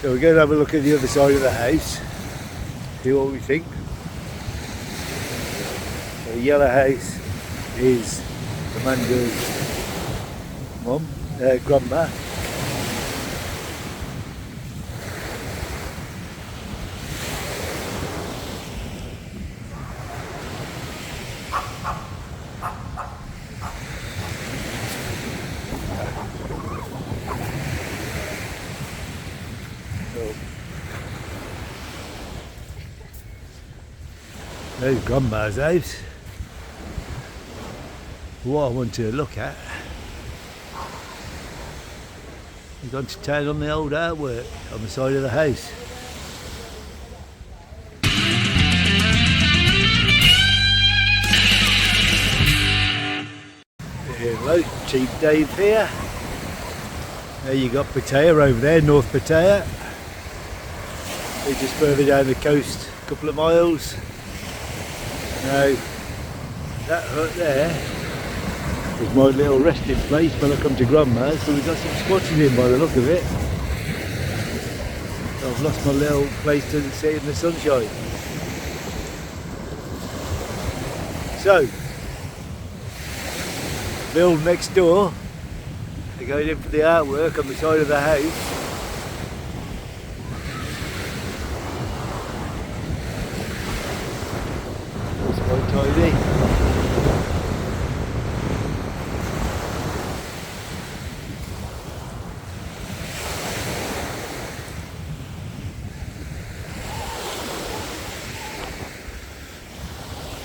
So we're going to have a look at the other side of the house, see what we think. So the yellow house is Amanda's mum, grandma. There's grandma's house. What I want to look at, we've gone to town on the old artwork on the side of the house. Hello, Cheap Dave here. There you got Pattaya over there, North Pattaya. They're just further down the coast, a couple of miles. Now, that hut there is my little resting place when I come to Grandma's, so we've got some squatting in by the look of it. I've lost my little place to sit in the sunshine. So, build next door, they're going in for the artwork on the side of the house. It's quite tidy.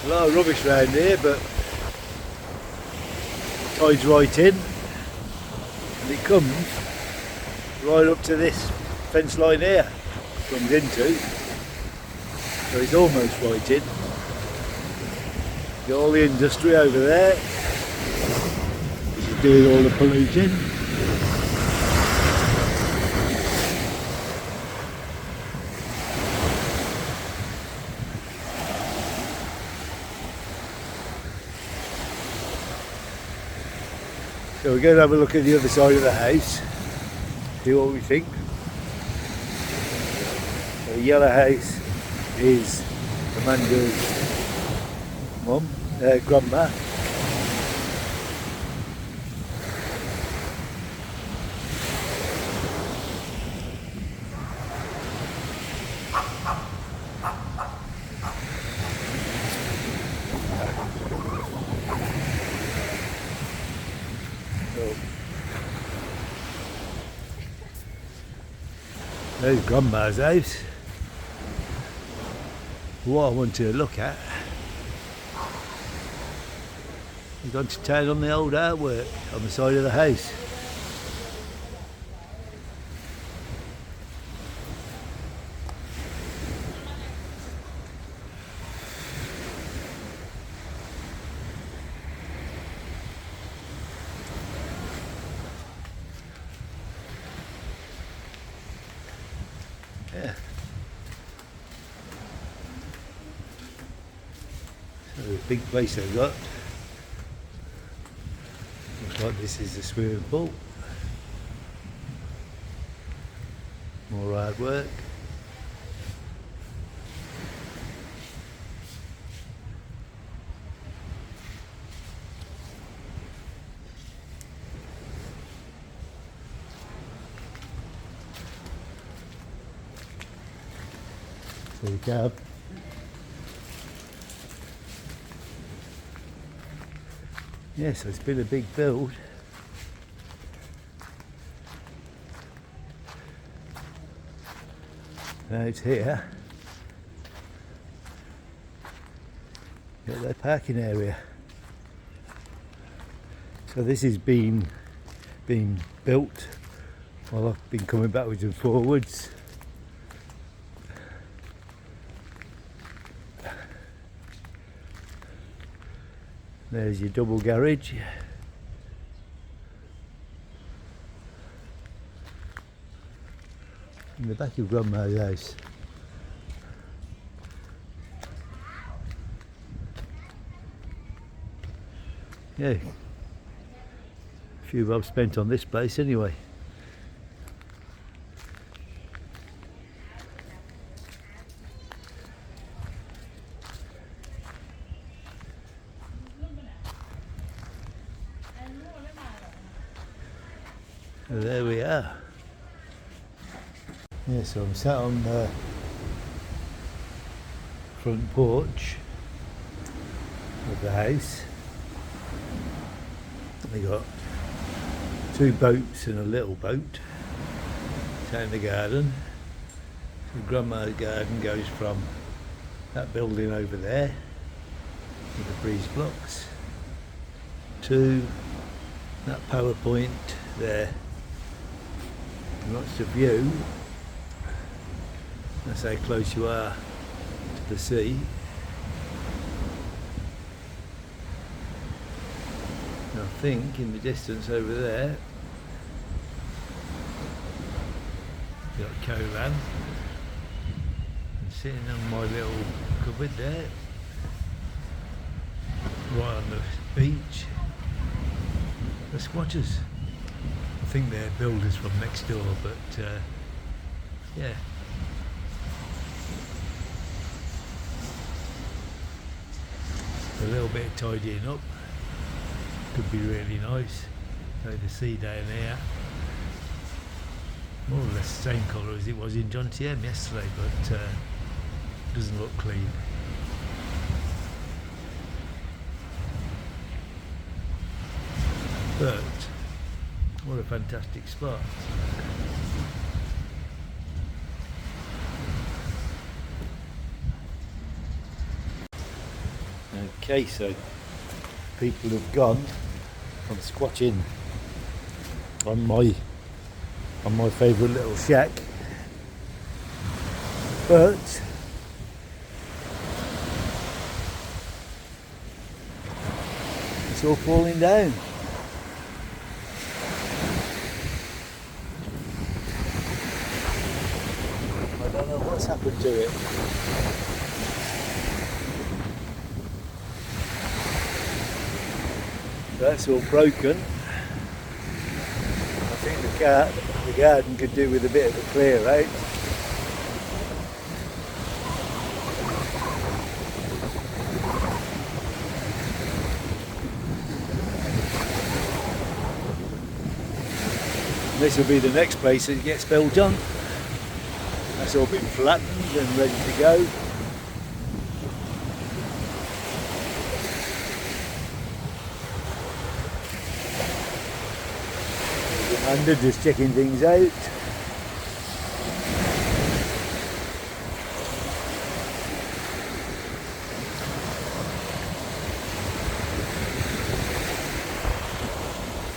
A lot of rubbish around here, but tide's right in, and it comes right up to this fence line here, it comes into, so it's almost right in. Got all the industry over there, which is doing all the polluting. So we're going to have a look at the other side of the house, see what we think. So the yellow house is Amanda's mum, grandma. There's Grandma's house. What I want to look at, we've gone to town on the old artwork on the side of the house. Yeah. So a big place they've got. Looks like this is the swimming pool. More artwork. So the cab. Yeah, so it's been a big build. Now it's here. Got their parking area. So this has been built while I've been coming backwards and forwards. There's your double garage. In the back of Grandma's house. Yeah, a few bob spent on this place anyway. So there we are. Yeah, so I'm sat on the front porch of the house. They got 2 boats and a little boat. It's out in the garden. So Grandma's garden goes from that building over there with the breeze blocks to that power point there. Lots of view. That's how close you are to the sea. And I think in the distance over there, you've got caravan. And sitting on my little cupboard there, right on the beach, the squatters. I think they're builders from next door, but yeah. A little bit of tidying up could be really nice. So the sea down there, more or less the same colour as it was in John TM yesterday, but doesn't look clean. But what a fantastic spot. Okay, so people have gone from squatching on my favourite little shack, but it's all falling down. I don't know what's happened to it. That's all broken. I think the garden could do with a bit of a clear out. This will be the next place that gets built on. That's all been flattened and ready to go. Under just checking things out.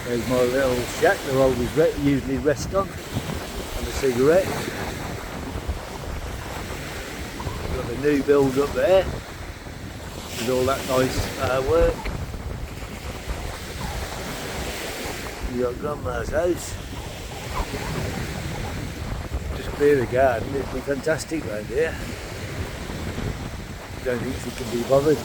There's my little shack that I always usually rest on, and a cigarette. Got the new build up there with all that nice work. You got Grandma's house. Just clear the garden, it'd be fantastic round here. Don't think she can be bothered.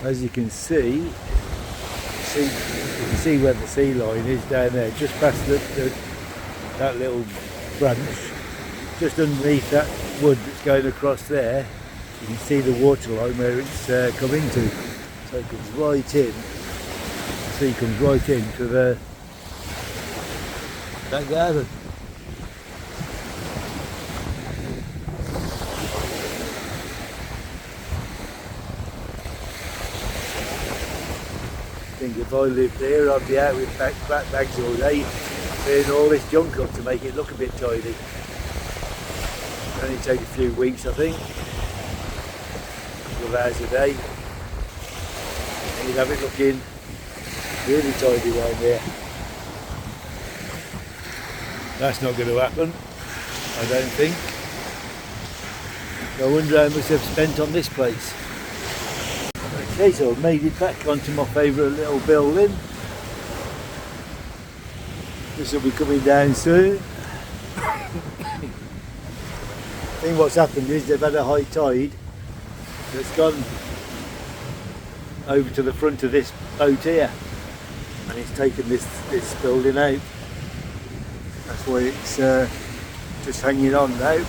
As you can see you can see where the sea line is down there, just past that little branch, just underneath that wood that's going across there. You can see the water line where it's coming to, so it comes right in. The sea comes right into that garden. I think if I lived there, I'd be out with bags all day, clearing all this junk up to make it look a bit tidy. It'll only take a few weeks, I think. Hours a day, and you'd have it looking really tidy around there. That's not going to happen, I don't think. I wonder how much I've spent on this place. Okay, so I've made it back onto my favourite little building. This will be coming down soon. I think what's happened is they've had a high tide. It's gone over to the front of this boat here, and it's taken this building out. That's why it's just hanging on now.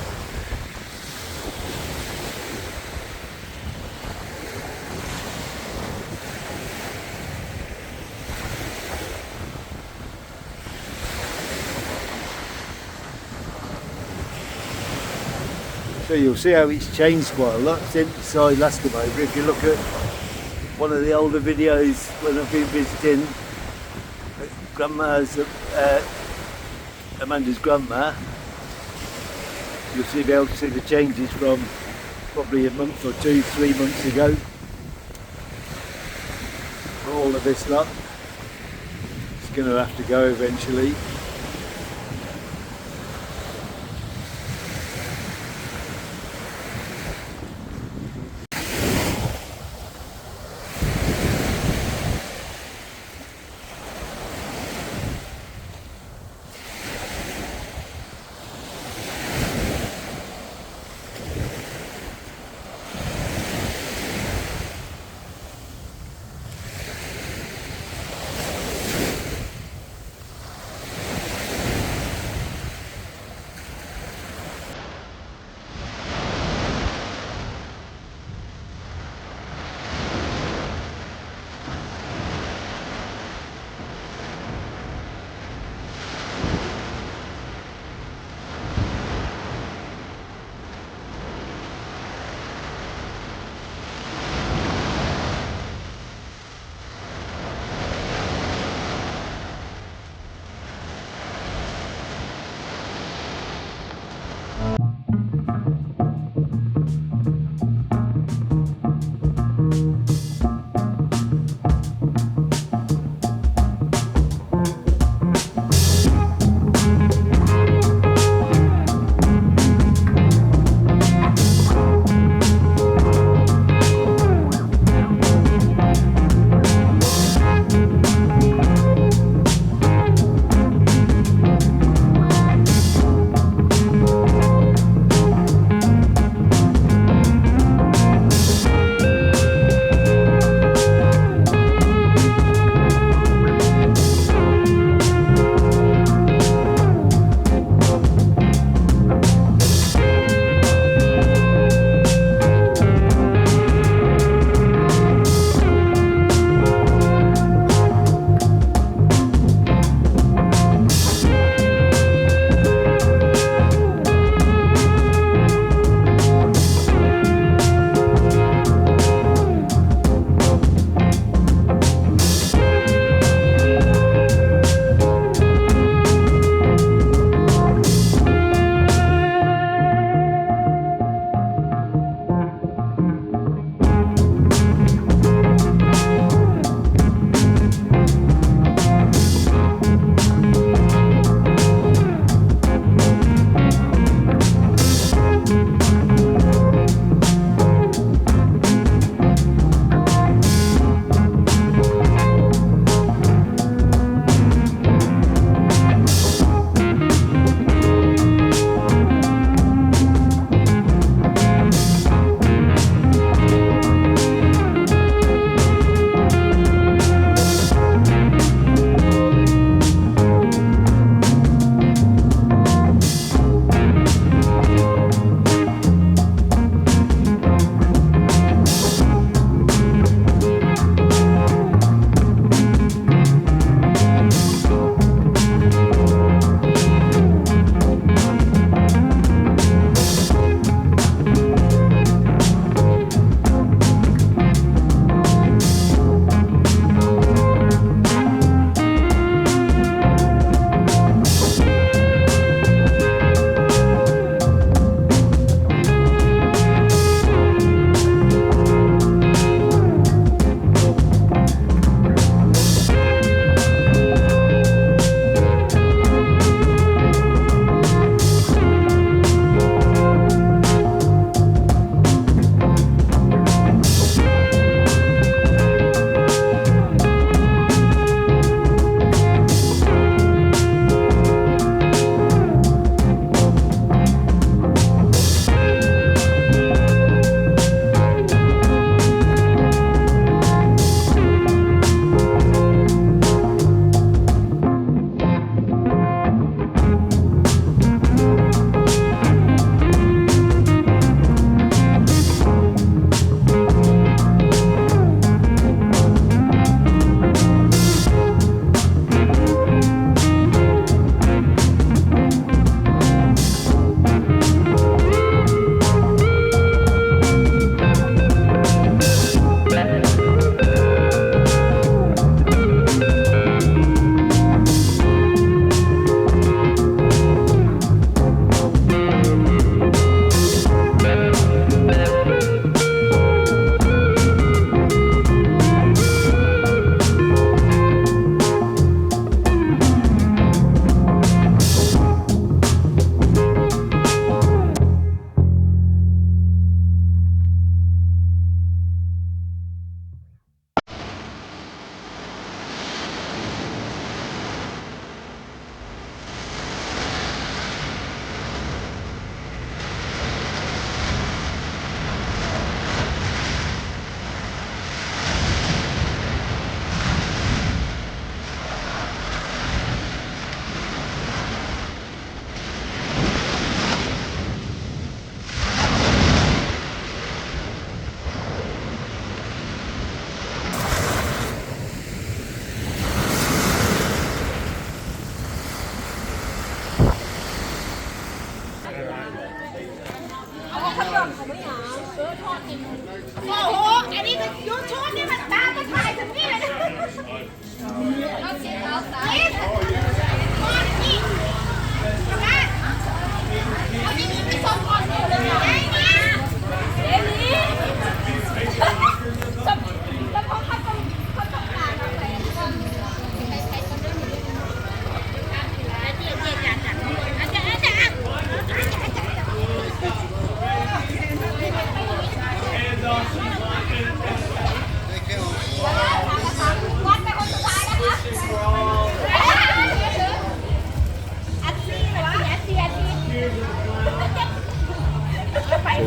So you'll see how it's changed quite a lot since I last came over. If you look at one of the older videos when I've been visiting Grandma's, Amanda's grandma, you'll be able to see the changes from probably a month or 2, 3 months ago. All of this lot, it's going to have to go eventually.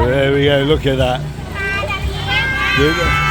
There we go, look at that. Look.